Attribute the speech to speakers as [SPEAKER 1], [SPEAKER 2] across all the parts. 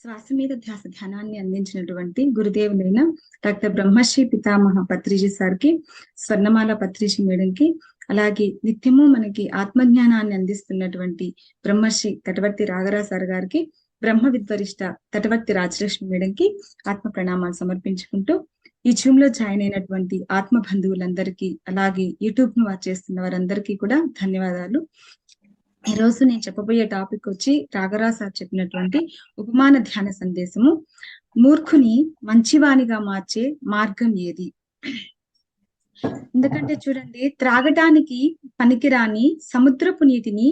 [SPEAKER 1] శ్వాస మీద ధ్యాస ధ్యానాన్ని అందించినటువంటి గురుదేవులైన డాక్టర్ బ్రహ్మశ్రీ పితామహ పత్రిజీ సార్కి, స్వర్ణమాల పత్రిజీ మేడంకి, అలాగే నిత్యము మనకి ఆత్మజ్ఞానాన్ని అందిస్తున్నటువంటి బ్రహ్మశ్రీ తటవర్తి రాఘరా సార్ గారికి, బ్రహ్మ విద్వరిష్ట తటవర్తి రాజలక్ష్మి మేడంకి ఆత్మ ప్రణామాలు సమర్పించుకుంటూ, ఈ జూమ్ లో జాయిన్ అయినటువంటి ఆత్మ బంధువులందరికీ, అలాగే యూట్యూబ్ ను వాచ్ చేస్తున్న వారందరికీ కూడా ధన్యవాదాలు. ఈ రోజు నేను చెప్పబోయే టాపిక్ వచ్చి రాఘరా సార్ చెప్పినటువంటి ఉపమాన ధ్యాన సందేశము. మూర్ఖుని మంచివానిగా మార్చే మార్గం ఏది? ఎందుకంటే చూడండి, త్రాగటానికి పనికిరాని సముద్రపు నీటిని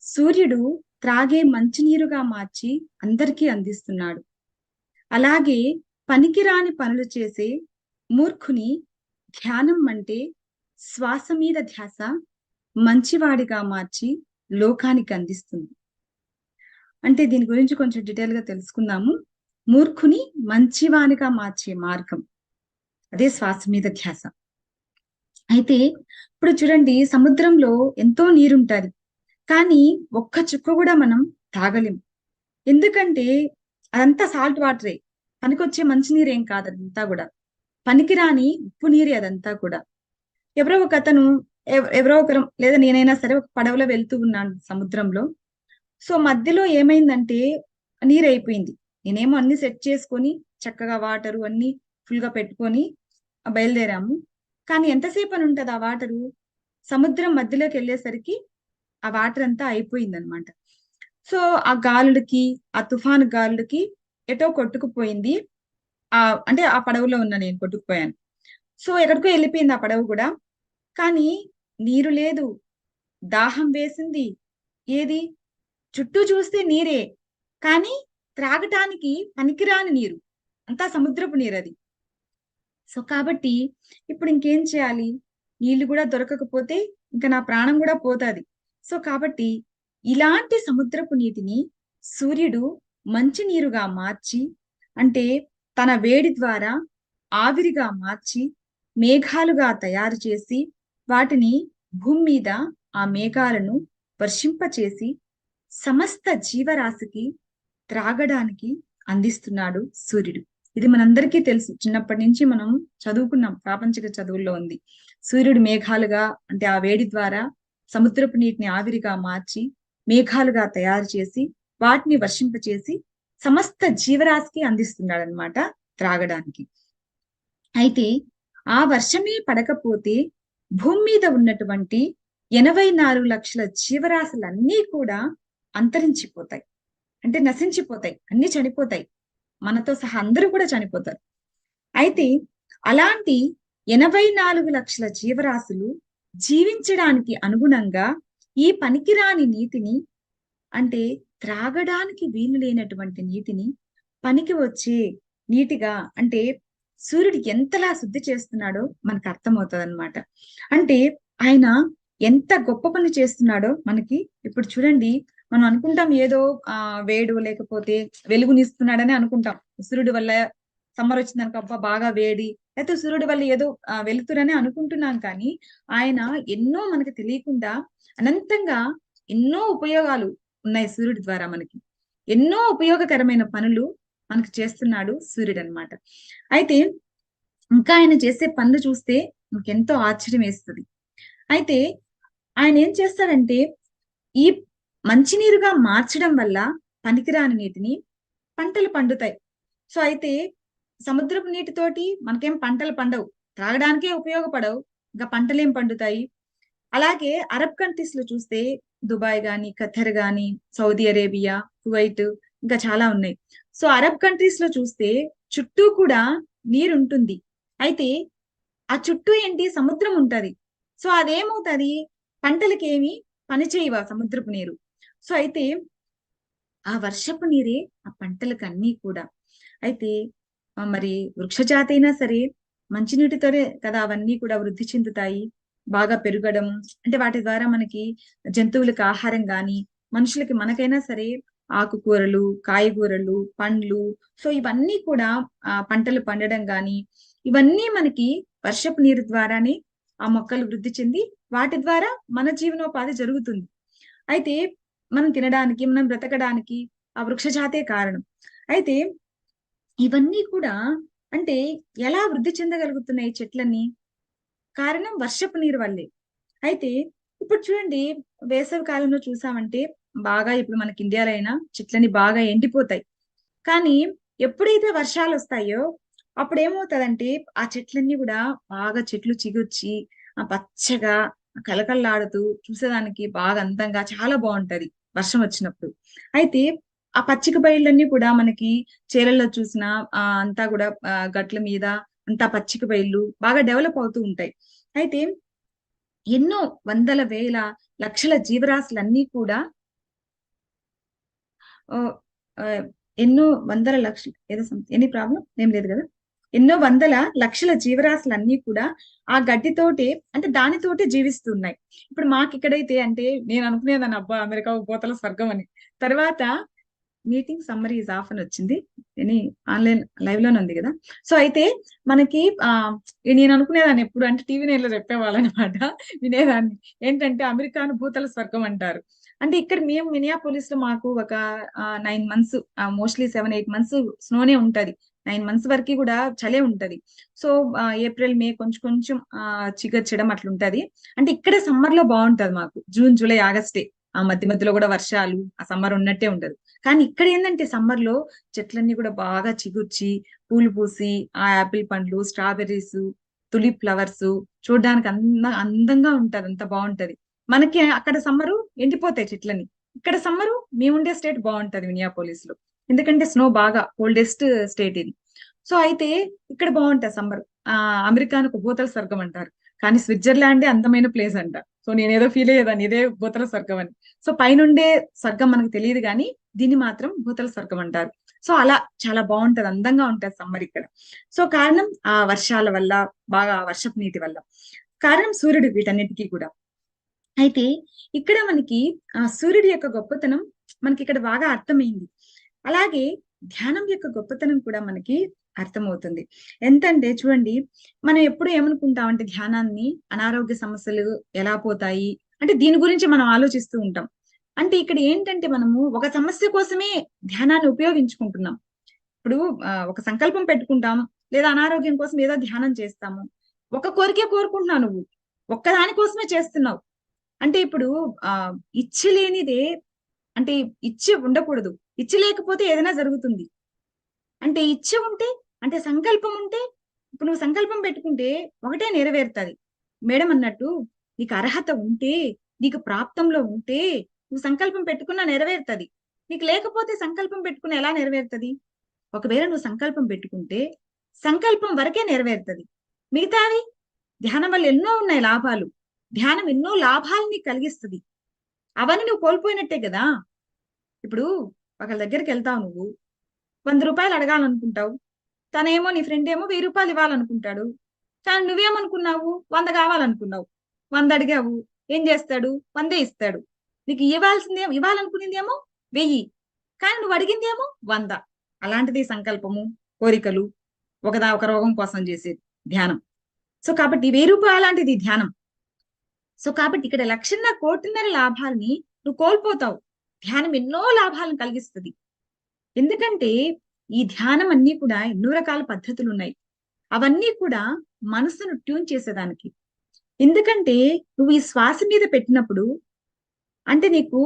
[SPEAKER 1] సూర్యుడు త్రాగే మంచినీరుగా మార్చి అందరికీ అందిస్తున్నాడు. అలాగే పనికిరాని పనులు చేసే మూర్ఖుని ధ్యానం అంటే శ్వాస మీద ధ్యాస మంచివాడిగా మార్చి లోకానికి అందిస్తుంది. అంటే దీని గురించి కొంచెం డీటెయిల్ గా తెలుసుకుందాము. మూర్ఖుని మంచివానిగా మార్చే మార్గం, అదే శ్వాస మీద ధ్యాస. అయితే ఇప్పుడు చూడండి, సముద్రంలో ఎంతో నీరుంటది, కానీ ఒక్క చుక్క కూడా మనం తాగలేం. ఎందుకంటే అదంతా సాల్ట్ వాటరే, పనికొచ్చే మంచినీరు ఏం కాదు. అదంతా కూడా పనికిరాని ఉప్పు నీరే అదంతా కూడా. ఎవరో ఒక అతను, ఎవరో ఒకరు లేదా నేనైనా సరే ఒక పడవలో వెళ్తూ ఉన్నాను సముద్రంలో. సో మధ్యలో ఏమైందంటే నీరు అయిపోయింది. నేనేమో అన్ని సెట్ చేసుకొని చక్కగా వాటరు అన్ని ఫుల్ గా పెట్టుకొని బయలుదేరాము. కానీ ఎంతసేపు అని ఉంటది ఆ వాటరు? సముద్రం మధ్యలోకి వెళ్ళేసరికి ఆ వాటర్ అంతా అయిపోయింది అనమాట. సో ఆ గాలులకి, ఆ తుఫాను గాలులకి ఎటో కొట్టుకుపోయింది. అంటే ఆ పడవలో ఉన్న నేను కొట్టుకుపోయాను. సో ఎక్కడికో వెళ్ళిపోయింది ఆ పడవ కూడా. కానీ నీరు లేదు, దాహం వేసింది. ఏది? చుట్టూ చూస్తే నీరే, కానీ త్రాగటానికి పనికిరాని నీరు, అంతా సముద్రపు నీరు అది. సో కాబట్టి ఇప్పుడు ఇంకేం చేయాలి? నీళ్లు కూడా దొరకకపోతే ఇంకా నా ప్రాణం కూడా పోతాది. సో కాబట్టి ఇలాంటి సముద్రపు నీటిని సూర్యుడు మంచి నీరుగా మార్చి, అంటే తన వేడి ద్వారా ఆవిరిగా మార్చి మేఘాలుగా తయారు చేసి, వాటిని భూమి మీద ఆ మేఘాలను వర్షింపచేసి సమస్త జీవరాశికి త్రాగడానికి అందిస్తున్నాడు సూర్యుడు. ఇది మనందరికీ తెలుసు, చిన్నప్పటి నుంచి మనం చదువుకున్నాం, ప్రాపంచిక చదువుల్లో ఉంది. సూర్యుడు మేఘాలుగా, అంటే ఆ వేడి ద్వారా సముద్రపు నీటిని ఆవిరిగా మార్చి మేఘాలుగా తయారు చేసి వాటిని వర్షింపచేసి సమస్త జీవరాశికి అందిస్తున్నాడు అనమాట త్రాగడానికి. అయితే ఆ వర్షమే పడకపోతే భూమి మీద ఉన్నటువంటి 84 లక్షల జీవరాశులన్నీ కూడా అంతరించిపోతాయి, అంటే నశించిపోతాయి, అన్ని చనిపోతాయి, మనతో సహా అందరూ కూడా చనిపోతారు. అయితే అలాంటి 84 లక్షల జీవరాశులు జీవించడానికి అనుగుణంగా ఈ పనికిరాని నీటిని, అంటే త్రాగడానికి వీలు లేనటువంటి నీటిని పనికి వచ్చే నీటిగా, అంటే సూర్యుడు ఎంతలా శుద్ధి చేస్తున్నాడో మనకు అర్థమవుతుంది అనమాట. అంటే ఆయన ఎంత గొప్ప పని చేస్తున్నాడో మనకి ఇప్పుడు చూడండి. మనం అనుకుంటాం ఏదో వేడు లేకపోతే వెలుగునిస్తున్నాడని అనుకుంటాం. సూర్యుడి వల్ల సమ్మర్ వచ్చింది అనుకో, అబ్బా బాగా వేడి, లేకపోతే సూర్యుడి వల్ల ఏదో వెలుతురని అనుకుంటున్నాం. కానీ ఆయన ఎన్నో మనకి తెలియకుండా అనంతంగా ఎన్నో ఉపయోగాలు ఉన్నాయి సూర్యుడి ద్వారా. మనకి ఎన్నో ఉపయోగకరమైన పనులు మనకు చేస్తున్నాడు సూర్యుడు అనమాట. అయితే ఇంకా ఆయన చేసే పనులు చూస్తే మనకెంతో ఆశ్చర్యం వేస్తుంది. అయితే ఆయన ఏం చేస్తాడంటే ఈ మంచినీరుగా మార్చడం వల్ల పనికిరాని నీటిని పంటలు పండుతాయి. సో అయితే సముద్రపు నీటితోటి మనకేం పంటలు పండవు, త్రాగడానికే ఉపయోగపడవు, ఇంకా పంటలేం పండుతాయి? అలాగే అరబ్ కంట్రీస్ లో చూస్తే దుబాయ్ గాని, ఖతర్ గాని, సౌదీ అరేబియా, కువైట్, ఇంకా చాలా ఉన్నాయి. సో అరబ్ కంట్రీస్ లో చూస్తే చుట్టూ కూడా నీరు ఉంటుంది. అయితే ఆ చుట్టూ ఏంటి? సముద్రం ఉంటది. సో అదేమవుతుంది? పంటలకి ఏమి పని చేయవా సముద్రపు నీరు. సో అయితే ఆ వర్షపు నీరే ఆ పంటలకు అన్నీ కూడా. అయితే మరి వృక్షజాతి అయినా సరే మంచినీటితోనే కదా అవన్నీ కూడా వృద్ధి చెందుతాయి, బాగా పెరగడం. అంటే వాటి ద్వారా మనకి జంతువులకు ఆహారం గాని, మనుషులకి మనకైనా సరే ఆకుకూరలు, కాయగూరలు, పండ్లు, సో ఇవన్నీ కూడా పంటలు పండడం గాని, ఇవన్నీ మనకి వర్షపు నీరు ద్వారానే ఆ మొక్కలు వృద్ధి చెంది వాటి ద్వారా మన జీవనోపాధి జరుగుతుంది. అయితే మనం తినడానికి, మనం బ్రతకడానికి ఆ వృక్షజాతే కారణం. అయితే ఇవన్నీ కూడా అంటే ఎలా వృద్ధి చెందగలుగుతున్నాయి చెట్లన్నీ? కారణం వర్షపు నీరు వల్లే. అయితే ఇప్పుడు చూడండి, వేసవి కాలంలో చూసామంటే బాగా ఇప్పుడు మనకి ఇండియాలో అయినా చెట్లని బాగా ఎండిపోతాయి. కానీ ఎప్పుడైతే వర్షాలు వస్తాయో అప్పుడు ఏమవుతదంటే ఆ చెట్లన్నీ కూడా బాగా చెట్లు చిగుర్చి పచ్చగా కలకల్లాడుతూ చూసేదానికి బాగా అందంగా చాలా బాగుంటది వర్షం వచ్చినప్పుడు. అయితే ఆ పచ్చిక బయళ్ళన్నీ కూడా మనకి చేలల్లో చూసిన అంతా కూడా గట్ల మీద అంతా పచ్చిక బయళ్ళు బాగా డెవలప్ అవుతూ ఉంటాయి. అయితే ఎన్నో వందల వేల లక్షల జీవరాశులన్నీ కూడా ఆహ్, ఆహ్, ఎన్నో వందల లక్షలు ఏదో ఎనీ ప్రాబ్లమ్ ఏం లేదు గదా! ఎన్నో వందల లక్షల జీవరాశులన్నీ కూడా ఆ గడ్డితోటే అంటే దానితోటే జీవిస్తున్నాయి. ఇప్పుడు మాకిక్కడైతే అంటే నేను అనుకునేదాన్ని అబ్బా! అమెరికా భూతల స్వర్గం అని. తర్వాత మీటింగ్ సమ్మరీ ఈజ్ ఆఫ్ అని వచ్చింది. ఎనీ ఆన్‌లైన్ లైవ్‌లోనే ఉంది గదా! సో, అయితే మనకి నేను అనుకునేదాన్ని ఎప్పుడు అంటే టీవీ నైన్‌లో చెప్పేవాళ్ళనమాట. వినేదాన్ని. ఏంటంటే అమెరికాను భూతల స్వర్గం అంటారు. అంటే ఇక్కడ మేము మినియాపోలిస్‌లో మాకు ఒక 9 మంత్స్ మోస్ట్‌లీ 7, 8 మంత్స్ స్నోనే ఉంటది. 9 మంత్స్ వరకి గూడా చలే ఉంటది. సో, ఏప్రిల్, మే కొంచెం కొంచెం చిగర్చడం అట్లుంటది. అంటే ఇక్కడే సమ్మర్‌లో బావుంటది మాకు. జూన్, జూలై, ఆగస్టే. ఆ మధ్య మధ్యలో గూడా వర్షాలు, ఆ సమ్మర్ ఉన్నట్టే ఉండదు. కానీ ఇక్కడేందంటే సమ్మర్‌లో చెట్లన్నీ గూడా బాగా చిగుర్చి, పూలు పూసి, ఆ యాపిల్ పండ్లు, స్ట్రాబెర్రీసు, తులిప్ ఫ్లవర్సు చూడ్డానికి అందంగా ఉంటది. అంత బావుంటది. మనకి అక్కడ సమ్మరు ఎండిపోతాయి చెట్లన్నీ. ఇక్కడ సమ్మరు మేముండే స్టేట్ బావుంటది మినియాపోలిస్‌లో. ఎందుకంటే స్నో బాగా కోల్డెస్ట్ స్టేట్ ఇది. సో, అయితే ఇక్కడ బావుంటది సమ్మరు. అమెరికాను ఒక భూతల స్వర్గం అంటారు. కానీ స్విట్జర్లాండే అందమైన ప్లేస్ అంట. సో, నేనేదో ఫీల్ అయ్యేదాన్ని ఇదే భూతల స్వర్గం అని. సో, పైనుండే స్వర్గం మనకు తెలీదు గానీ, దీన్ని మాత్రం భూతల స్వర్గం అంటారు. సో, అలా చాలా బావుంటది. అందంగా ఉంటది సమ్మర్ ఇక్కడ. సో, కారణం ఆ వర్షాల వల్ల, బాగా వర్షపు నీటి వల్ల. కారణం సూర్యుడు వీటన్నిటికి కూడా. అయితే ఇక్కడ మనకి సూర్యుడి యొక్క గొప్పతనం మనకిక్కడ బాగా అర్థమైంది. అలాగే ధ్యానం యొక్క గొప్పతనం కూడా మనకి అర్థమవుతుంది. ఎంతంటే చూడండి, మనం ఎప్పుడు ఏమనుకుంటామంటే ధ్యానాన్ని అనారోగ్య సమస్యలు ఎలా పోతాయి? అంటే దీని గురించి మనం ఆలోచిస్తూ ఉంటాం. అంటే ఇక్కడ ఏంటంటే మనము ఒక సమస్య కోసమే ధ్యానాన్ని ఉపయోగించుకుంటున్నాం. ఇప్పుడు ఒక సంకల్పం పెట్టుకుంటాం. లేదా అనారోగ్యం కోసం ఏదో ధ్యానం చేస్తాము. ఒక కోరికే కోరుకుంటున్నావు నువ్వు. ఒక్కదాని కోసమే చేస్తున్నావు. అంటే ఇప్పుడు ఆహ్, ఇచ్చ లేనిదే అంటే ఇచ్చ ఉండకూడదు. ఇచ్చ లేకపోతే ఏదైనా జరుగుతుంది. అంటే ఇచ్చ ఉంటే అంటే సంకల్పం ఉంటే ఇప్పుడు నువ్వు సంకల్పం పెట్టుకుంటే ఒకటే నెరవేరుతది. మేడం అన్నట్టు నీకు అర్హత ఉంటే, నీకు ప్రాప్తంలో ఉంటే నువ్వు సంకల్పం పెట్టుకున్నా నెరవేరుతది. నీకు లేకపోతే సంకల్పం పెట్టుకుని ఎలా నెరవేరుతది? ఒకవేళ నువ్వు సంకల్పం పెట్టుకుంటే సంకల్పం వరకే నెరవేరుతది. మిగతావి ధ్యానం వల్ల ఎన్నో ఉన్నాయి లాభాలు. ధ్యానం ఎన్నో లాభాల్ని కలిగిస్తది. అవన్నీ నువ్వు కోల్పోయినట్టే గదా! ఇప్పుడు ఒకళ్ళ దగ్గరికెళ్తావు నువ్వు. రూ. 100 అడగాలనుకుంటావు. తనేమో నీ ఫ్రెండేమో రూ. 1000 ఇవ్వాలనుకుంటాడు. కానీ నువ్వేమనుకున్నావు? 100 కావాలనుకున్నావు. 100 అడిగావు. ఏం జేస్తాడు? 100 ఇస్తాడు. నీకు ఇవ్వాలనుకునిందేమో 1000. కానీ నువ్వు అడిగిందేమో 100. అలాంటిది సంకల్పము, కోరికలు, ఒక రోగం కోసం జేసేది ధ్యానం. సో, కాబట్టి రూ. 1000 లాంటిది ధ్యానం. సో, కాబట్టి ఇక్కడ 1,50,000 లాభాల్ని నువ్వు కోల్పోతావు. ధ్యానం ఎన్నో లాభాలను కలిగిస్తది. ఎందుకంటే, ఈ ధ్యానం అన్నీ కూడా ఎన్నో రకాల పద్ధతులున్నాయి. అవన్నీ కూడా మనసును ట్యూన్ చేసేదానికి. ఎందుకంటే, నువ్వు ఈ శ్వాస మీద పెట్టినప్పుడు అంటే నీకు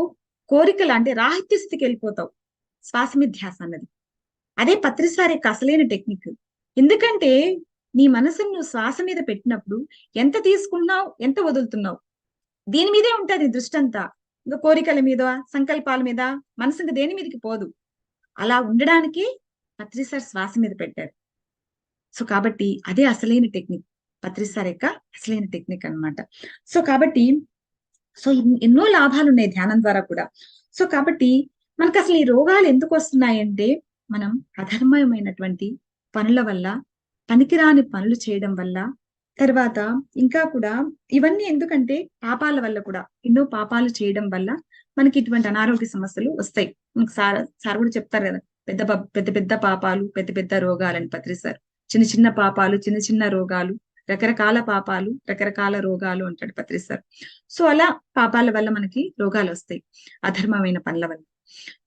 [SPEAKER 1] కోరికలు అంటే రాహిత్య స్థితికెళ్ళిపోతావు. శ్వాస మీద ధ్యాస అన్నది. అదే పత్రిసారి యొక్క అసలైన టెక్నిక్. ఎందుకంటే, నీ మనసుని నువ్వు శ్వాస మీద పెట్టినప్పుడు ఎంత తీసుకుంటున్నావు? ఎంత వదులుతున్నావు? దీని మీదే ఉంటది దృష్టంతా. ఇంక కోరికల మీద, సంకల్పాల మీద మనసు ఇంక దేని మీదకి పోదు. అలా ఉండడానికి పత్రి సార్ శ్వాస మీద పెట్టారు. సో, కాబట్టి అదే అసలైన టెక్నిక్. పత్రి సార్ యొక్క అసలైన టెక్నిక్ అన్నమాట. సో, కాబట్టి సో, ఎన్నో లాభాలున్నాయి ధ్యానం ద్వారా కూడా. సో, కాబట్టి మనకసలు ఈ రోగాలు ఎందుకొస్తున్నాయంటే, మనం అధర్మమైనటువంటి పనుల వల్ల, పనికిరాని పనులు చేయడం వల్ల, తర్వాత ఇంకా కూడా ఇవన్నీ ఎందుకంటే పాపాల వల్ల కూడా. ఎన్నో పాపాలు చేయడం వల్ల మనకి ఇటువంటి అనారోగ్య సమస్యలు వస్తాయి. మనకు సార్ కూడా చెప్తారు గదా! పెద్ద పెద్ద పాపాలు, పెద్ద పెద్ద రోగాలని పత్రి సార్. చిన్న చిన్న పాపాలు, చిన్న చిన్న రోగాలు, రకరకాల పాపాలు, రకరకాల రోగాలు అంటాడు పత్రి సార్. సో, అలా పాపాల వల్ల మనకి రోగాలొస్తాయి. అధర్మమైన పనుల వల్ల.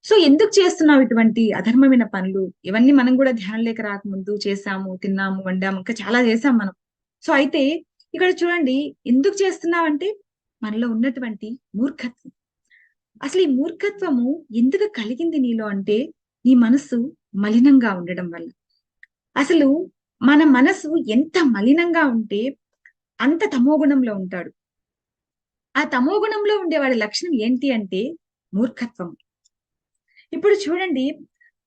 [SPEAKER 1] సో ఎందుకు చేస్తున్నావు ఇటువంటి అధర్మమైన పనులు? ఇవన్నీ మనం కూడా ధ్యానం లేక రాకముందు చేసాము, తిన్నాము, వండాము, ఇంకా చాలా చేసాం మనం. సో అయితే ఇక్కడ చూడండి, ఎందుకు చేస్తున్నావంటే మనలో ఉన్నటువంటి మూర్ఖత్వం. అసలు ఈ మూర్ఖత్వము ఎందుకు కలిగింది నీలో అంటే నీ మనసు మలినంగా ఉండడం వల్ల. అసలు మన మనసు ఎంత మలినంగా ఉంటే అంత తమోగుణంలో ఉంటాడు. ఆ తమోగుణంలో ఉండేవాడి లక్షణం ఏంటి అంటే మూర్ఖత్వం. ఇప్పుడు చూడండి,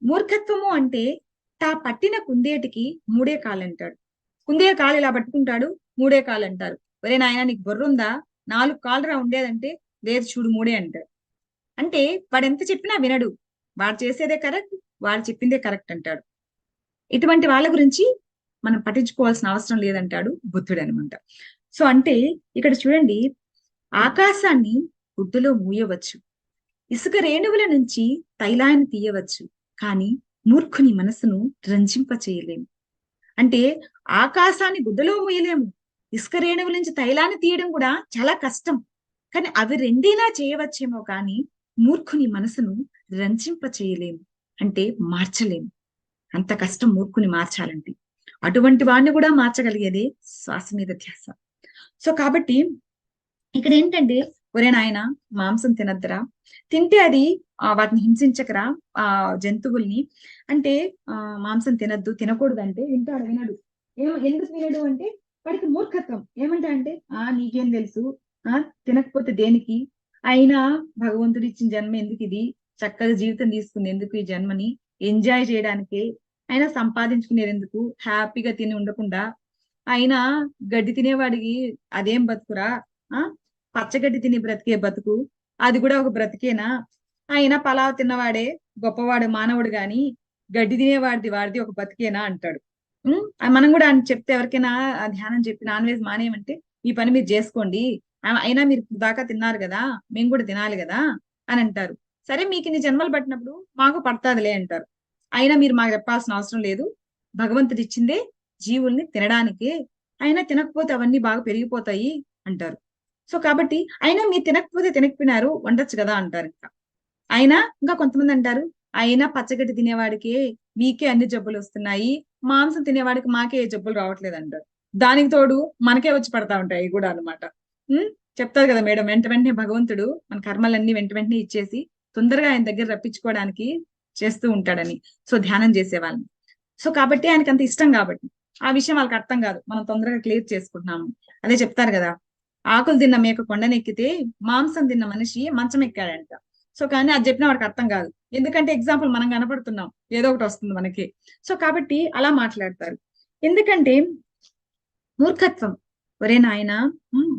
[SPEAKER 1] మూర్ఖత్వము అంటే తా పట్టిన కుందేటికి మూడే కాలు అంటాడు. కుందే కాలు ఇలా పట్టుకుంటాడు, మూడే కాలు అంటారు. ఒరే నాయన నీకు బొర్రుందా, 4 కాలురా ఉండేదంటే, లేదు చూడు మూడే అంటాడు. అంటే వాడు ఎంత చెప్పినా వినడు, వాడు చేసేదే కరెక్ట్, వాడు చెప్పిందే కరెక్ట్ అంటాడు. ఇటువంటి వాళ్ళ గురించి మనం పట్టించుకోవాల్సిన అవసరం లేదంటాడు బుద్ధుడు అనమాట. సో అంటే ఇక్కడ చూడండి, ఆకాశాన్ని గుడ్డలో మూయవచ్చు, ఇసుక రేణువుల నుంచి తైలాన్ని తీయవచ్చు, కానీ మూర్ఖుని మనసును రంజింప చేయలేము. అంటే ఆకాశాన్ని గుడ్డలో మూయలేము, ఇసుక రేణువుల నుంచి తైలాన్ని తీయడం కూడా చాలా కష్టం. కానీ అవి రెండైనా చేయవచ్చేమో కానీ మూర్ఖుని మనసును రంజింప చేయలేము, అంటే మార్చలేము. అంత కష్టం మూర్ఖుని మార్చాలంటే. అటువంటి వాడిని కూడా మార్చగలిగేదే శ్వాస మీద ధ్యాస. సో కాబట్టి ఇక్కడ ఏంటంటే, ఒరే నాయన మాంసం తినద్దురా, తింటే అది వాటిని హింసించకరా, ఆ జంతువుల్ని, అంటే మాంసం తినద్దు, తినకూడదు అంటే వింటాడు, వినడు. ఎందుకు వినడు అంటే వాడికి మూర్ఖత్వం. ఏమంటా అంటే నీకేం తెలుసు, తినకపోతే దేనికి, అయినా భగవంతుడు ఇచ్చిన జన్మ ఎందుకు, ఇది చక్కగా జీవితం తీసుకుంది ఎందుకు, ఈ జన్మని ఎంజాయ్ చేయడానికే, అయినా సంపాదించుకునేది ఎందుకు, హ్యాపీగా తిని ఉండకుండా, అయినా గడ్డి తినేవాడికి అదేం బతుకురా, పచ్చగడ్డి తిని బ్రతికే బతుకు అది కూడా ఒక బ్రతికేనా, అయినా పలావ్ తిన్నవాడే గొప్పవాడు మానవుడు గాని గడ్డి తినేవాడిది వాడిది ఒక బతికేనా అంటాడు. మనం కూడా చెప్తే ఎవరికైనా ధ్యానం చెప్పి నాన్ వెజ్ మానేయమంటే ఈ పని మీరు చేసుకోండి, అయినా మీరు దాకా తిన్నారు కదా, మేము కూడా తినాలి కదా అని అంటారు. సరే మీకు ఇన్ని జన్మలు పట్టినప్పుడు మాకు పడతాదిలే అంటారు. అయినా మీరు మాకు చెప్పాల్సిన అవసరం లేదు, భగవంతుడు ఇచ్చిందే జీవుల్ని తినడానికే, అయినా తినకపోతే అవన్నీ బాగా పెరిగిపోతాయి అంటారు. సో కాబట్టి అయినా మీరు తినకపోతే తినకపోయినారు వండొచ్చు కదా అంటారు. అయినా ఇంకా కొంతమంది అంటారు, అయినా పచ్చగడ్డి తినేవాడికి మీకే అన్ని జబ్బులు వస్తున్నాయి, మాంసం తినేవాడికి మాకే ఏ జబ్బులు రావట్లేదు అంటారు. దానికి తోడు మనకే వచ్చి పడతా ఉంటాయి కూడా అనమాట. చెప్తారు కదా మేడం, వెంట వెంటనే భగవంతుడు మన కర్మలన్నీ వెంట వెంటనే ఇచ్చేసి తొందరగా ఆయన దగ్గర రప్పించుకోవడానికి చేస్తూ ఉంటాడని. సో ధ్యానం చేసే వాళ్ళని. సో కాబట్టి ఆయనకి అంత ఇష్టం కాబట్టి ఆ విషయం వాళ్ళకి అర్థం కాదు, మనం తొందరగా క్లియర్ చేసుకుంటున్నాము. అదే చెప్తారు కదా, ఆకులు తిన్న మేక కొండనెక్కితే మాంసం తిన్న మనిషి మంచం ఎక్కాడంట. సో కానీ అది చెప్పిన వాడికి అర్థం కాదు, ఎందుకంటే ఎగ్జాంపుల్ మనం కనపడుతున్నాం, ఏదో ఒకటి వస్తుంది మనకి. సో కాబట్టి అలా మాట్లాడతారు. ఎందుకంటే మూర్ఖత్వం. ఒరే నాయన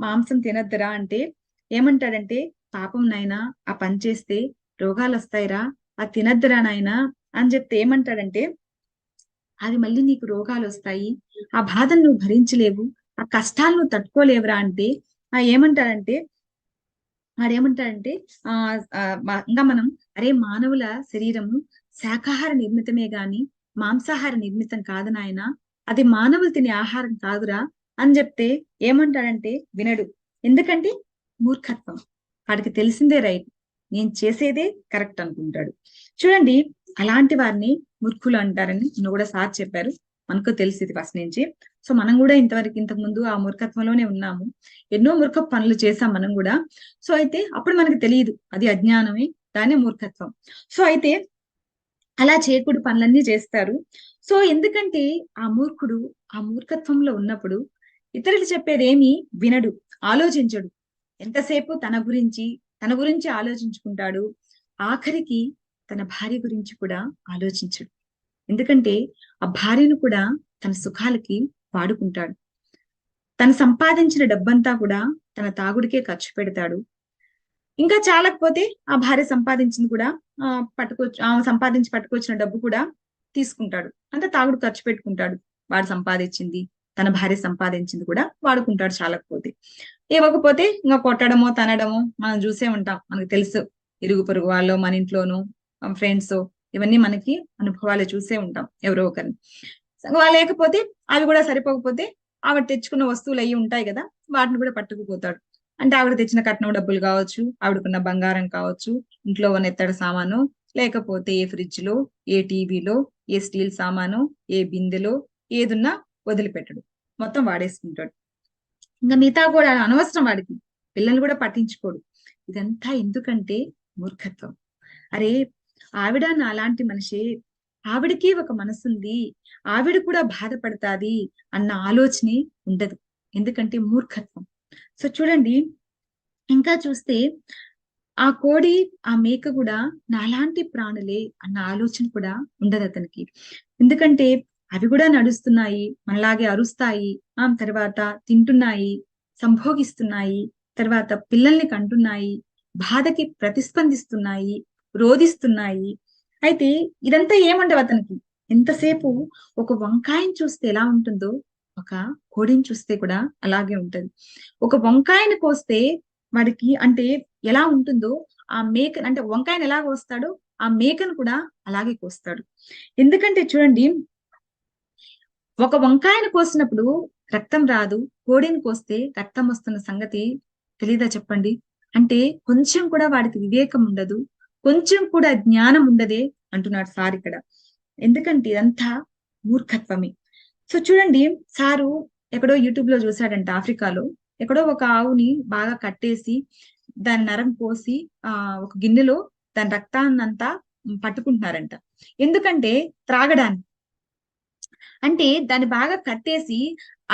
[SPEAKER 1] మాంసం తినద్దురా అంటే ఏమంటాడంటే, పాపం నాయన ఆ పని చేస్తే రోగాలు వస్తాయిరా, అది తినద్దురా నాయన అని చెప్తే ఏమంటాడంటే, అది మళ్ళీ నీకు రోగాలు వస్తాయి, ఆ బాధను నువ్వు భరించలేవు, ఆ కష్టాలను నువ్వు తట్టుకోలేవురా అంటే ఏమంటాడంటే, వాడేమంటాడంటే ఇంకా మనం అరే మానవుల శరీరము శాకాహార నిర్మితమే గాని మాంసాహార నిర్మితం కాదు నాయన, అది మానవులు తినే ఆహారం కాదురా అని చెప్తే ఏమంటాడంటే వినడు. ఎందుకంటే మూర్ఖత్వం, వాడికి తెలిసిందే రైట్, నేను చేసేదే కరెక్ట్ అనుకుంటాడు. చూడండి, అలాంటి వారిని మూర్ఖులు అంటారని నువ్వు కూడా సార్ చెప్పారు, మనకు తెలిసింది ఫస్ట్ నుంచి. సో మనం కూడా ఇంతకు ముందు ఆ మూర్ఖత్వంలోనే ఉన్నాము, ఎన్నో మూర్ఖ పనులు చేసాం మనం కూడా. సో అయితే అప్పుడు మనకు తెలియదు అది అజ్ఞానమే, దానే మూర్ఖత్వం. సో అయితే అలా చేయకూడదు పనులన్నీ చేస్తారు. సో ఎందుకంటే ఆ మూర్ఖుడు ఆ మూర్ఖత్వంలో ఉన్నప్పుడు ఇతరులు చెప్పేది ఏమి వినడు, ఆలోచించడు. ఎంతసేపు తన గురించి ఆలోచించుకుంటాడు. ఆఖరికి తన భార్య గురించి కూడా ఆలోచించడు. ఎందుకంటే ఆ భార్యను కూడా తన సుఖాలకి వాడుకుంటాడు. తను సంపాదించిన డబ్బంతా కూడా తన తాగుడికే ఖర్చు పెడతాడు. ఇంకా చాలకపోతే ఆ భార్య సంపాదించింది కూడా సంపాదించి పట్టుకొచ్చిన డబ్బు కూడా తీసుకుంటాడు, అంటే తాగుడు ఖర్చు పెట్టుకుంటాడు. వాడు సంపాదించింది, తన భార్య సంపాదించింది కూడా వాడుకుంటాడు చాలకపోతే. ఇవ్వకపోతే ఇంకా కొట్టడమో తనడమో మనం చూసే ఉంటాం, మనకు తెలుసు. ఇరుగు పొరుగు వాళ్ళు, మన ఇంట్లోనూ ఫ్రెండ్స్, ఇవన్నీ మనకి అనుభవాలు చూసే ఉంటాం ఎవరో ఒకరిని. లేకపోతే అవి కూడా సరిపోకపోతే ఆవిడ తెచ్చుకున్న వస్తువులు అయ్యి ఉంటాయి కదా, వాటిని కూడా పట్టుకుపోతాడు. అంటే ఆవిడ తెచ్చిన కట్నం డబ్బులు కావచ్చు, ఆవిడకున్న బంగారం కావచ్చు, ఇంట్లో ఉన్న ఇత్తడి సామాను, లేకపోతే ఏ ఫ్రిడ్జ్ లో, ఏ టీవీలో, ఏ స్టీల్ సామాను, ఏ బిందెలో ఏదున్నా వదిలిపెట్టడు, మొత్తం వాడేసుకుంటాడు. ఇంకా మిగతా కూడా అనవసరం వాడికి, పిల్లల్ని కూడా పట్టించుకోడు. ఇదంతా ఎందుకంటే మూర్ఖత్వం. అరే, ఆవిడ నాలాంటి మనిషి, ఆవిడకి ఒక మనసుంది, ఆవిడ కూడా బాధపడతాది అన్న ఆలోచనే ఉండదు. ఎందుకంటే మూర్ఖత్వం. సో చూడండి, ఇంకా చూస్తే ఆ కోడి, ఆ మేక కూడా నాలాంటి ప్రాణులే అన్న ఆలోచన కూడా ఉండదు అతనికి. ఎందుకంటే అవి కూడా నడుస్తున్నాయి, మనలాగే అరుస్తాయి, తర్వాత తింటున్నాయి, సంభోగిస్తున్నాయి, తర్వాత పిల్లల్ని కంటున్నాయి, బాధకి ప్రతిస్పందిస్తున్నాయి, రోధిస్తున్నాయి. అయితే ఇదంతా ఏముండవు అతనికి. ఎంతసేపు ఒక వంకాయని చూస్తే ఎలా ఉంటుందో ఒక కోడిని చూస్తే కూడా అలాగే ఉంటది. ఒక వంకాయని కోస్తే వాడికి అంటే ఎలా ఉంటుందో, ఆ మేక అంటే వంకాయని ఎలా కోస్తాడో ఆ మేకను కూడా అలాగే కోస్తాడు. ఎందుకంటే చూడండి, ఒక వంకాయను కోసినప్పుడు రక్తం రాదు, కోడిని కోస్తే రక్తం వస్తున్న సంగతి తెలీదా చెప్పండి? అంటే కొంచెం కూడా వాడికి వివేకం ఉండదు, కొంచెం కూడా జ్ఞానం ఉండదే అంటున్నాడు సార్ ఇక్కడ. ఎందుకంటే ఇదంతా మూర్ఖత్వమే. సో చూడండి, సారు ఎక్కడో యూట్యూబ్ లో చూసాడంట, ఆఫ్రికాలో ఎక్కడో ఒక ఆవుని బాగా కట్టేసి దాని నరం కోసి ఒక గిన్నెలో దాని రక్తాన్నంతా పట్టుకుంటున్నారంట. ఎందుకంటే త్రాగడానికి. అంటే దాన్ని బాగా కట్టేసి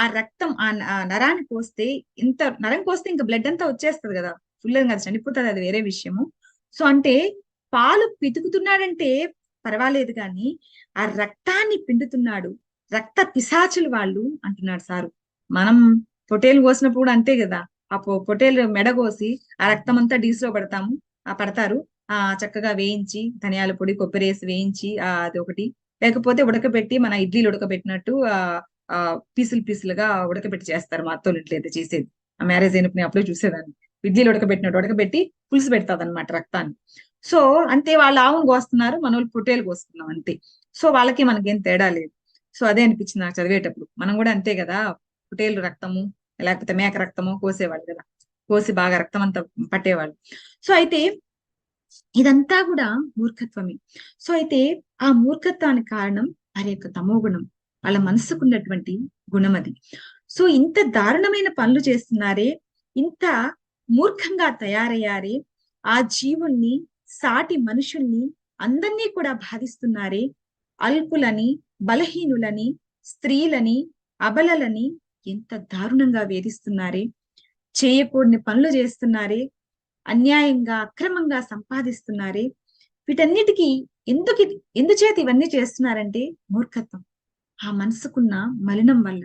[SPEAKER 1] ఆ రక్తం ఆ నరాన్ని కోస్తే, ఇంత నరం కోస్తే ఇంకా బ్లడ్ అంతా వచ్చేస్తది కదా, ఫుల్ కదా చనిపోతుంది, అది వేరే విషయము. సో అంటే పాలు పితుకుతున్నాడంటే పర్వాలేదు కానీ ఆ రక్తాన్ని పిండుతున్నాడు. రక్త పిశాచులు వాళ్ళు అంటున్నాడు సారు. మనం పొటేలు కోసినప్పుడు కూడా అంతే కదా, ఆ పొటేలు మెడ కోసి ఆ రక్తం అంతా డీసులో పడతాము, పడతారు, చక్కగా వేయించి ధనియాల పొడి కొబ్బరి వేసి వేయించి అది ఒకటి, లేకపోతే ఉడకబెట్టి మన ఇడ్లీలు ఉడకబెట్టినట్టు ఆ పీసులు పీసులుగా ఉడకబెట్టి చేస్తారు, మా అత్తోళ్ళు ఇంట్లో అయితే చేసేది. ఆ మ్యారేజ్ అయినప్పుడు అప్పుడే చూసేదాన్ని, ఇడ్లీలు ఉడకబెట్టినట్టు ఉడకబెట్టి పులుసు పెడతాది అనమాట రక్తాన్ని. సో అంతే, వాళ్ళు ఆవును కోస్తున్నారు, మన వాళ్ళు పొట్టేలు కోస్తున్నాం అంతే. సో వాళ్ళకి మనకేం తేడా లేదు. సో అదే అనిపించింది నాకు చదివేటప్పుడు, మనం కూడా అంతే కదా, పొట్టేలు రక్తము లేకపోతే మేక రక్తము కోసేవాళ్ళు కదా, కోసి బాగా రక్తం అంతా పట్టేవాళ్ళు. సో అయితే ఇదంతా కూడా మూర్ఖత్వమే. సో అయితే ఆ మూర్ఖత్వానికి కారణం వారి యొక్క తమో గుణం, వాళ్ళ మనసుకున్నటువంటి గుణం అది. సో ఇంత దారుణమైన పనులు చేస్తున్నారే, ఇంత మూర్ఖంగా తయారయ్యారే, ఆ జీవుల్ని, సాటి మనుషుల్ని అందరినీ కూడా బాధిస్తున్నారే, అల్పులని, బలహీనులని, స్త్రీలని, అబలలని ఎంత దారుణంగా వేధిస్తున్నారే, చేయకూడని పనులు చేస్తున్నారే, అన్యాయంగా అక్రమంగా సంపాదిస్తున్నారే. వీటన్నిటికీ ఎందుచేత ఇవన్నీ చేస్తున్నారంటే మూర్ఖత్వం. ఆ మనసుకున్న మలినం వల్ల,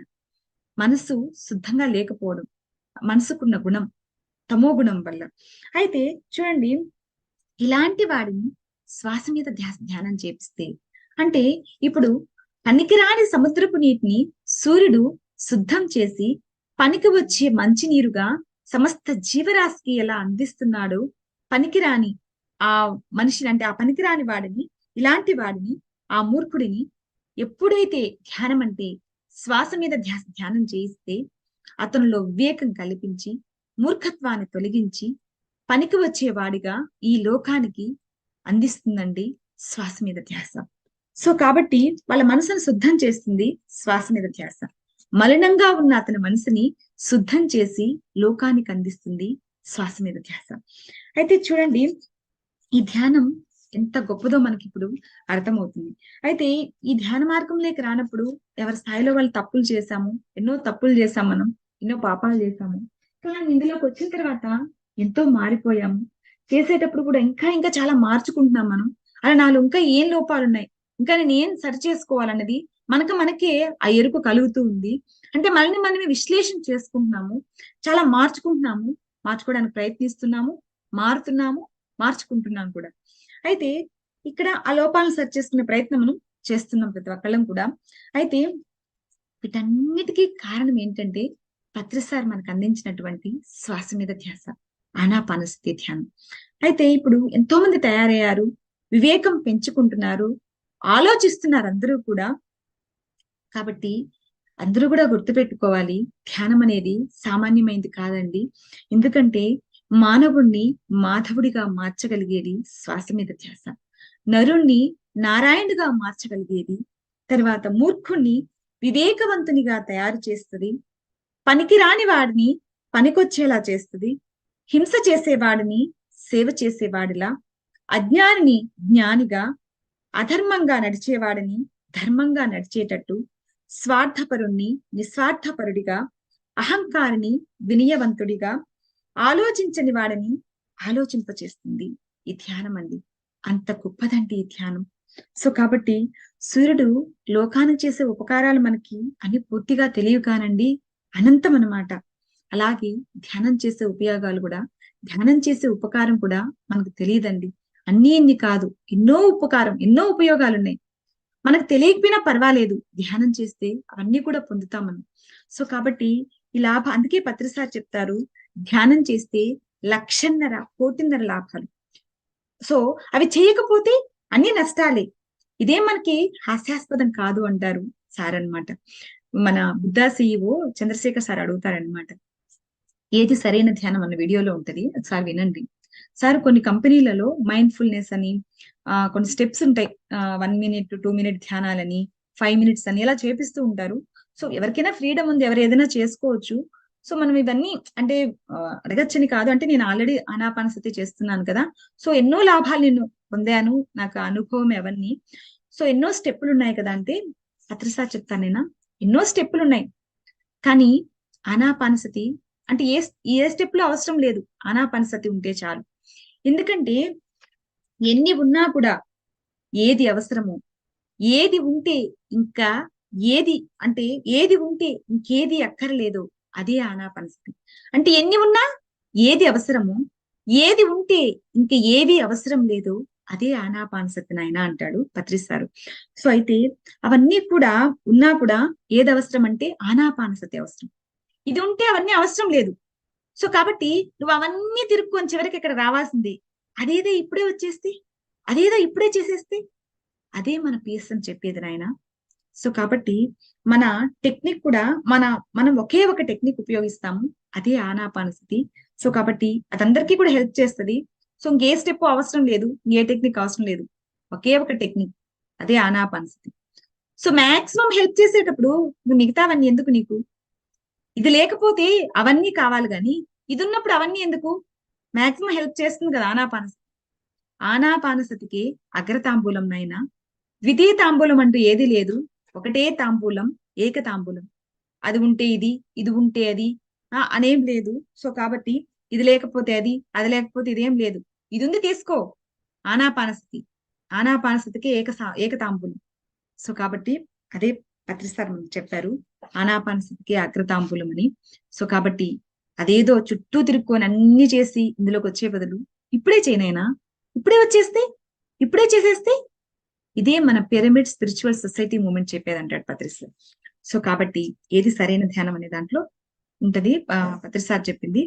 [SPEAKER 1] మనసు శుద్ధంగా లేకపోవడం, మనసుకున్న గుణం తమో గుణం వల్ల. అయితే చూడండి, ఇలాంటి వాడిని శ్వాస మీద ధ్యానం చేపిస్తే, అంటే ఇప్పుడు పనికిరాని సముద్రపు నీటిని సూర్యుడు శుద్ధం చేసి పనికి వచ్చే మంచినీరుగా సమస్త జీవరాశికి ఎలా అందిస్తున్నాడు, పనికిరాని ఆ మనిషిని అంటే ఆ పనికిరాని వాడిని, ఇలాంటి వాడిని, ఆ మూర్ఖుడిని ఎప్పుడైతే ధ్యానం అంటే శ్వాస మీద ధ్యానం చేయిస్తే అతనిలో వివేకం కల్పించి మూర్ఖత్వాన్ని తొలగించి పనికి వచ్చేవాడిగా ఈ లోకానికి అందిస్తుందండి శ్వాస మీద ధ్యాస. సో కాబట్టి వాళ్ళ మనసును శుద్ధం చేస్తుంది శ్వాస మీద ధ్యాస. మలినంగా ఉన్న అతని మనసుని శుద్ధం చేసి లోకానికి అందిస్తుంది శ్వాస మీద ధ్యాస. అయితే చూడండి, ఈ ధ్యానం ఎంత గొప్పదో మనకి ఇప్పుడు అర్థమవుతుంది. అయితే ఈ ధ్యాన మార్గంలోకి రానప్పుడు ఎవరి స్థాయిలో వాళ్ళు తప్పులు చేశాము, ఎన్నో తప్పులు చేశాం, మనం ఎన్నో పాపాలు చేశాము. కానీ ఇందులోకి వచ్చిన తర్వాత ఎంతో మారిపోయాము. చేసేటప్పుడు కూడా ఇంకా ఇంకా చాలా మార్చుకుంటున్నాం మనం. అలా నాలో ఇంకా ఏం లోపాలు ఉన్నాయి, ఇంకా నేను ఏం సరి చేసుకోవాలన్నది మనకే ఆ ఎరుకు కలుగుతూ ఉంది. అంటే మనల్ని మనమే విశ్లేషణ చేసుకుంటున్నాము, చాలా మార్చుకుంటున్నాము, మార్చుకోవడానికి ప్రయత్నిస్తున్నాము, మారుతున్నాము, మార్చుకుంటున్నాం కూడా. అయితే ఇక్కడ ఆ లోపాలను సరి చేసుకునే ప్రయత్నం మనం చేస్తున్నాం ప్రతి ఒక్కళ్ళం కూడా. అయితే వీటన్నిటికీ కారణం ఏంటంటే పత్రిసార్ మనకు అందించినటువంటి శ్వాస మీద ధ్యాస, ఆనాపానసతి ధ్యానం. అయితే ఇప్పుడు ఎంతో మంది తయారయ్యారు, వివేకం పెంచుకుంటున్నారు, ఆలోచిస్తున్నారు అందరూ కూడా. కాబట్టి అందరూ కూడా గుర్తుపెట్టుకోవాలి, ధ్యానం అనేది సామాన్యమైనది కాదండి. ఎందుకంటే మానవుణ్ణి మాధవుడిగా మార్చగలిగేది శ్వాస మీద ధ్యాస. నరుణ్ణి నారాయణుడిగా మార్చగలిగేది, తర్వాత మూర్ఖుణ్ణి వివేకవంతునిగా తయారు చేస్తుంది, పనికిరాని వాడిని పనికొచ్చేలా చేస్తుంది, హింస చేసేవాడిని సేవ చేసేవాడిలా, అజ్ఞానిని జ్ఞానిగా, అధర్మంగా నడిచేవాడిని ధర్మంగా నడిచేటట్టు, స్వార్థపరుణ్ణి నిస్వార్థపరుడిగా, అహంకారిని వినయవంతుడిగా, ఆలోచించని వాడిని ఆలోచింపచేస్తుంది ఈ ధ్యానం అండి. అంత గొప్పదండి ఈ ధ్యానం. సో కాబట్టి సూర్యుడు లోకానికి చేసే ఉపకారాలు మనకి అన్ని పూర్తిగా తెలియవు కానండి, అనంతం అన్నమాట. అలాగే ధ్యానం చేసే ఉపయోగాలు కూడా, ధ్యానం చేసే ఉపకారం కూడా మనకు తెలియదండి. అన్ని ఇన్ని కాదు, ఎన్నో ఉపకారం, ఎన్నో ఉపయోగాలు ఉన్నాయి. మనకు తెలియకపోయినా పర్వాలేదు, ధ్యానం చేస్తే అవన్నీ కూడా పొందుతాం మనం. సో కాబట్టి ఈ లాభ, అందుకే పత్రిసారి చెప్తారు, ధ్యానం చేస్తే 1,00,000 కోటిన్నర లాభాలు. సో అవి చేయకపోతే అన్ని నష్టాలే. ఇదే మనకి హాస్యాస్పదం కాదు అంటారు సార్ అన్నమాట. మన బుద్ధా సిఇఓ చంద్రశేఖర్ సార్ అడుగుతారనమాట, ఏది సరైన ధ్యానం అన్న వీడియోలో ఉంటది, ఒకసారి వినండి. సార్ కొన్ని కంపెనీలలో మైండ్ఫుల్నెస్ అని కొన్ని స్టెప్స్ ఉంటాయి, 1 మినిట్ 2 మినిట్ ధ్యానాలని, 5 మినిట్స్ అని ఇలా చేపిస్తూ ఉంటారు. సో ఎవరికైనా ఫ్రీడమ్ ఉంది, ఎవరు ఏదైనా చేసుకోవచ్చు. సో మనం ఇవన్నీ అంటే అడగచ్చని కాదు, అంటే నేను ఆల్రెడీ ఆనాపానసతి చేస్తున్నాను కదా, సో ఎన్నో లాభాలు నేను పొందాను, నాకు అనుభవం అవన్నీ. సో ఎన్నో స్టెప్పులు ఉన్నాయి కదా అంటే, పత్రిసారి చెప్తాను నేనా, ఎన్నో స్టెప్పులు ఉన్నాయి, కానీ ఆనాపానసతి అంటే ఏ స్టెప్ లో అవసరం లేదు, ఆనాపానసతి ఉంటే చాలు. ఎందుకంటే ఎన్ని ఉన్నా కూడా ఏది అవసరమో, ఏది ఉంటే ఇంకా ఏది, అంటే ఏది ఉంటే ఇంకేది అక్కర్లేదో అదే ఆనాపానసతి. అంటే ఎన్ని ఉన్నా ఏది అవసరమో, ఏది ఉంటే ఇంక ఏవి అవసరం లేదో అదే ఆనాపానసతి నాయన అంటాడు పత్రిసారు. సో అయితే అవన్నీ కూడా ఉన్నా కూడా ఏది అవసరం అంటే ఆనాపానసతి అవసరం. ఇది ఉంటే అవన్నీ అవసరం లేదు. సో కాబట్టి నువ్వు అవన్నీ తిరుక్కొని చివరికి ఇక్కడ రావాల్సిందే. అదేదో ఇప్పుడే వచ్చేస్తే, అదేదో ఇప్పుడే చేసేస్తే అదే మన పీస్ అని చెప్పేది నాయన. సో కాబట్టి మన టెక్నిక్ కూడా మనం ఒకే ఒక టెక్నిక్ ఉపయోగిస్తాము, అదే ఆనాపానసతి. సో కాబట్టి అదందరికీ కూడా హెల్ప్ చేస్తుంది. సో ఇంకే స్టెప్ అవసరం లేదు, ఏ టెక్నిక్ అవసరం లేదు, ఒకే ఒక టెక్నిక్, అదే ఆనాపానసతి. సో మాక్సిమం హెల్ప్ చేసేటప్పుడు మిగతావన్నీ ఎందుకు నీకు? ఇది లేకపోతే అవన్నీ కావాలి గాని ఇది ఉన్నప్పుడు అవన్నీ ఎందుకు? మాక్సిమం హెల్ప్ చేస్తుంది కదా ఆనాపానసతి. ఆనాపానసతికి అగ్రతాంబూలం నైనా, ద్వితీయ తాంబూలం అంటూ ఏది లేదు, ఒకటే తాంబూలం, ఏక తాంబూలం. అది ఉంటే ఇది, ఇది ఉంటే అది అనేం లేదు. సో కాబట్టి ఇది లేకపోతే అది, అది లేకపోతే ఇదేం లేదు, ఇది ఉంది తీసుకో. ఆనాపానసతి, ఆనాపానసతికి ఏక తాంబూలం. సో కాబట్టి అదే పత్రిసార్ మనకు చెప్పారు, ఆనాపానసతికి అగ్రతాంబూలం అని. సో కాబట్టి అదేదో చుట్టూ తిరుక్కొని అన్ని చేసి ఇందులోకి వచ్చే బదులు ఇప్పుడే చేయనైనా, ఇప్పుడే వచ్చేస్తే, ఇప్పుడే చేసేస్తే ఇదే మన పిరమిడ్ స్పిరిచువల్ సొసైటీ మూమెంట్ చెప్పేది అంటాడు పత్రిసార్. సో కాబట్టి ఏది సరైన ధ్యానం అనే దాంట్లో ఉంటది పత్రిసార్ చెప్పింది.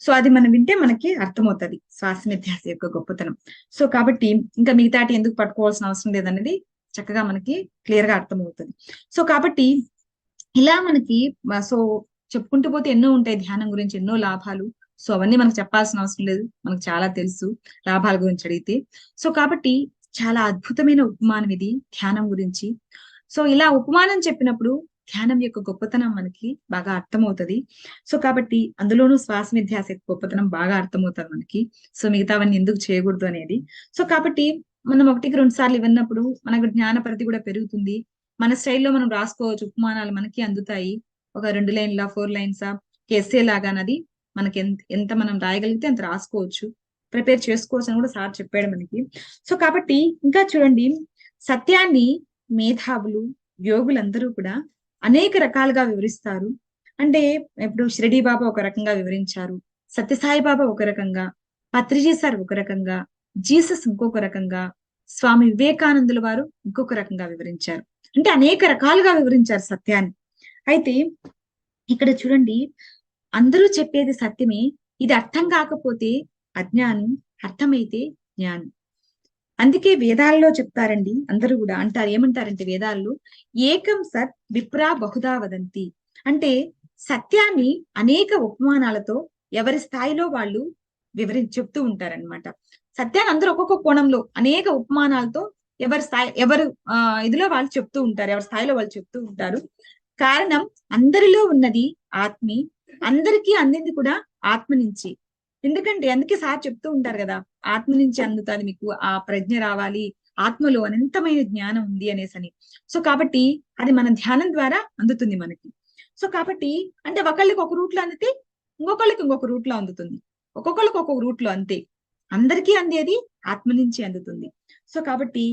[SPEAKER 1] సో అది మనం వింటే మనకి అర్థమవుతుంది శ్వాస మీద ధ్యాస యొక్క గొప్పతనం. సో కాబట్టి ఇంకా మిగతాటి ఎందుకు పట్టుకోవాల్సిన అవసరం లేదనేది చక్కగా మనకి క్లియర్ గా అర్థమవుతుంది. సో కాబట్టి ఇలా మనకి సో చెప్పుకుంటూ పోతే ఎన్నో ఉంటాయి ధ్యానం గురించి, ఎన్నో లాభాలు. సో అవన్నీ మనకు చెప్పాల్సిన అవసరం లేదు, మనకు చాలా తెలుసు లాభాల గురించి అడిగితే. సో కాబట్టి చాలా అద్భుతమైన ఉపమానం ఇది ధ్యానం గురించి. సో ఇలా ఉపమానం చెప్పినప్పుడు ధ్యానం యొక్క గొప్పతనం మనకి బాగా అర్థమవుతుంది. సో కాబట్టి అందులోనూ శ్వాస మీద ధ్యాస యొక్క గొప్పతనం బాగా అర్థమవుతుంది మనకి. సో మిగతావన్నీ ఎందుకు చేయకూడదు అనేది. సో కాబట్టి మనం 1-2 సార్లు విన్నప్పుడు మనకు జ్ఞాన పరిధి కూడా పెరుగుతుంది. మన స్టైల్లో మనం రాసుకోవచ్చు, ఉపమానాలు మనకి అందుతాయి. ఒక 2 లైన్లా 4 లైన్సా ఎస్సే లాగానది మనకి ఎంత మనం రాయగలిగితే అంత రాసుకోవచ్చు, ప్రిపేర్ చేసుకోవచ్చు అని కూడా సార్ చెప్పాడు మనకి. సో కాబట్టి ఇంకా చూడండి, సత్యాన్ని మేధావులు యోగులందరూ కూడా అనేక రకాలుగా వివరిస్తారు. అంటే ఇప్పుడు షిరిడి బాబా ఒక రకంగా వివరించారు, సత్యసాయి బాబా ఒక రకంగా, పత్రిజీ సార్ ఒక రకంగా, జీసస్ ఇంకొక రకంగా, స్వామి వివేకానందుల వారు ఇంకొక రకంగా వివరించారు. అంటే అనేక రకాలుగా వివరించారు సత్యాన్ని. అయితే ఇక్కడ చూడండి, అందరూ చెప్పేది సత్యమే, ఇది అర్థం కాకపోతే అజ్ఞాని, అర్థమైతే జ్ఞాని. అందుకే వేదాల్లో చెప్తారండి, అందరూ కూడా అంటారు, ఏమంటారంటే వేదాల్లో ఏకం సత్ విప్రా బహుదా వదంతి. అంటే సత్యాన్ని అనేక ఉపమానాలతో ఎవరి స్థాయిలో వాళ్ళు చెప్తూ ఉంటారన్నమాట. సత్యాన్ని అందరూ ఒక్కొక్క కోణంలో అనేక ఉపమానాలతో ఎవరి స్థాయి ఎవరు ఇదిలో వాళ్ళు చెప్తూ ఉంటారు, ఎవరి స్థాయిలో వాళ్ళు చెప్తూ ఉంటారు. కారణం అందరిలో ఉన్నది ఆత్మి, అందరికీ అందింది కూడా ఆత్మ నుంచి. ఎందుకంటే అందుకే సార్ చెప్తూ ఉంటారు కదా, ఆత్మ నుంచి అందుతుంది మీకు ఆ ప్రజ్ఞ రావాలి, ఆత్మలో అనంతమైన జ్ఞానం ఉంది అనేసని. సో కాబట్టి అది మన ధ్యానం ద్వారా అందుతుంది మనకి. సో కాబట్టి అంటే ఒకళ్ళకి ఒక రూట్ లో అందితే ఇంకొకళ్ళకి ఇంకొక రూట్ లో అందుతుంది, ఒక్కొక్కళ్ళకి ఒక్కొక్క రూట్ లో అంతే. అందరికీ అందేది ఆత్మ నుంచి అందుతుంది. సో కాబట్టి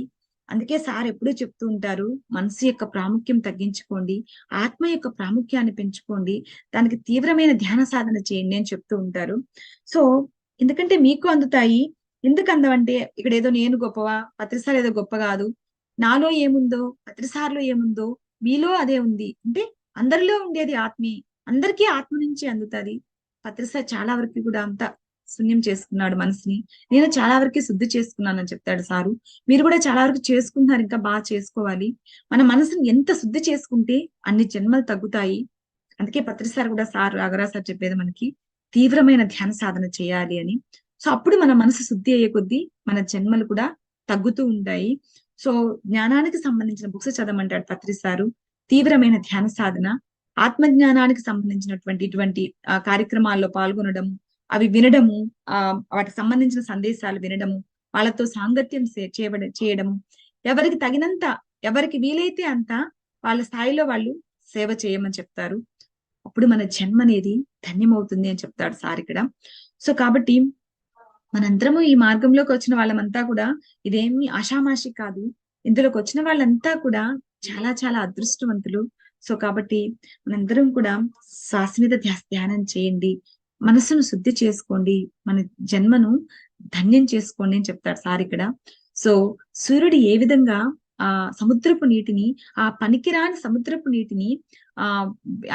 [SPEAKER 1] అందుకే సార్ ఎప్పుడూ చెప్తూ ఉంటారు, మనసు యొక్క ప్రాముఖ్యం తగ్గించుకోండి, ఆత్మ యొక్క ప్రాముఖ్యాన్ని పెంచుకోండి, దానికి తీవ్రమైన ధ్యాన సాధన చేయండి అని చెప్తూ ఉంటారు. సో ఎందుకంటే మీకు అందుతాయి. ఎందుకు అందవంటే ఇక్కడ ఏదో నేను గొప్పవా, పత్రిసార్ ఏదో గొప్ప కాదు, నాలో ఏముందో పత్రిసార్లో ఏముందో మీలో అదే ఉంది అంటే అందరిలో ఉండేది ఆత్మే, అందరికీ ఆత్మ నుంచి అందుతుంది. పత్రిసార్ చాలా వరకు కూడా అంత శూన్యం చేసుకున్నాడు మనసుని, నేను చాలా వరకు శుద్ధి చేసుకున్నానని చెప్తాడు సారు. మీరు కూడా చాలా వరకు చేసుకుంటున్నారు, ఇంకా బాగా చేసుకోవాలి. మన మనసుని ఎంత శుద్ధి చేసుకుంటే అన్ని జన్మలు తగ్గుతాయి. అందుకే పత్రిసార్ కూడా సార్ రాఘరాజ్ సార్ చెప్పేది మనకి తీవ్రమైన ధ్యాన సాధన చేయాలి అని. సో అప్పుడు మన మనసు శుద్ధి అయ్యే కొద్దీ మన జన్మలు కూడా తగ్గుతూ ఉంటాయి. సో జ్ఞానానికి సంబంధించిన బుక్స్ చదవమంటాడు పత్రిసారు. తీవ్రమైన ధ్యాన సాధన, ఆత్మజ్ఞానానికి సంబంధించినటువంటి ఇటువంటి కార్యక్రమాల్లో పాల్గొనడం, అవి వినడము, వాటికి సంబంధించిన సందేశాలు వినడము, వాళ్ళతో సాంగత్యం చేయడము, ఎవరికి తగినంత, ఎవరికి వీలైతే అంత వాళ్ళ స్థాయిలో వాళ్ళు సేవ చేయమని చెప్తారు. అప్పుడు మన జన్మ అనేది ధన్యమవుతుంది అని చెప్తాడు సార్ ఇక్కడ. సో కాబట్టి మనందరము ఈ మార్గంలోకి వచ్చిన వాళ్ళమంతా కూడా ఇదేమి ఆషామాషి కాదు, ఇందులోకి వచ్చిన వాళ్ళంతా కూడా చాలా చాలా అదృష్టవంతులు. సో కాబట్టి మనందరం కూడా శ్వాస మీద ధ్యానం చేయండి, మనసును శుద్ధి చేసుకోండి, మన జన్మను ధన్యం చేసుకోండి అని చెప్తాడు సార్ ఇక్కడ. సో సూర్యుడు ఏ విధంగా ఆ సముద్రపు నీటిని, ఆ పనికిరాని సముద్రపు నీటిని ఆ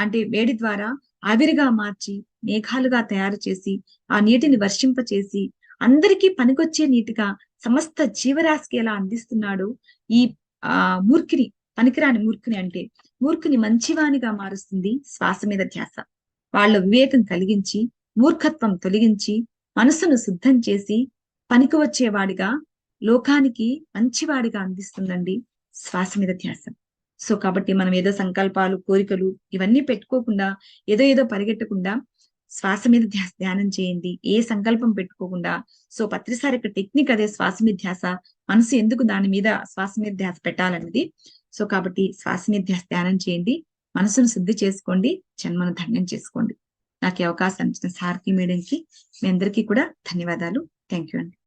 [SPEAKER 1] అంటే వేడి ద్వారా ఆవిరిగా మార్చి మేఘాలుగా తయారు చేసి ఆ నీటిని వర్షింపచేసి అందరికీ పనికొచ్చే నీటిగా సమస్త జీవరాశికి ఎలా అందిస్తున్నాడు, ఈ ఆ మూర్ఖిని, పనికిరాని మూర్ఖిని అంటే మూర్ఖుని మంచివానిగా మారుస్తుంది శ్వాస మీద ధ్యాస. వాళ్ళ వివేకం కలిగించి మూర్ఖత్వం తొలగించి మనసును శుద్ధం చేసి పనికి వచ్చేవాడిగా, లోకానికి మంచివాడిగా అందిస్తుందండి శ్వాస మీద ధ్యాస. సో కాబట్టి మనం ఏదో సంకల్పాలు, కోరికలు ఇవన్నీ పెట్టుకోకుండా, ఏదో ఏదో పరిగెట్టకుండా శ్వాస మీద ధ్యానం చేయండి, ఏ సంకల్పం పెట్టుకోకుండా. సో పత్రిసారి యొక్క టెక్నిక్ అదే, శ్వాస మీద ధ్యాస. మనసు ఎందుకు దాని మీద శ్వాస మీద ధ్యాస పెట్టాలన్నది. సో కాబట్టి శ్వాస మీద ధ్యానం చేయండి, మనసును శుద్ధి చేసుకోండి, జన్మను ధన్యం చేసుకోండి. నాకు ఈ అవకాశం ఇచ్చిన సార్కి, మేడంకి, మీ అందరికీ కూడా ధన్యవాదాలు. థ్యాంక్ యూ అండి.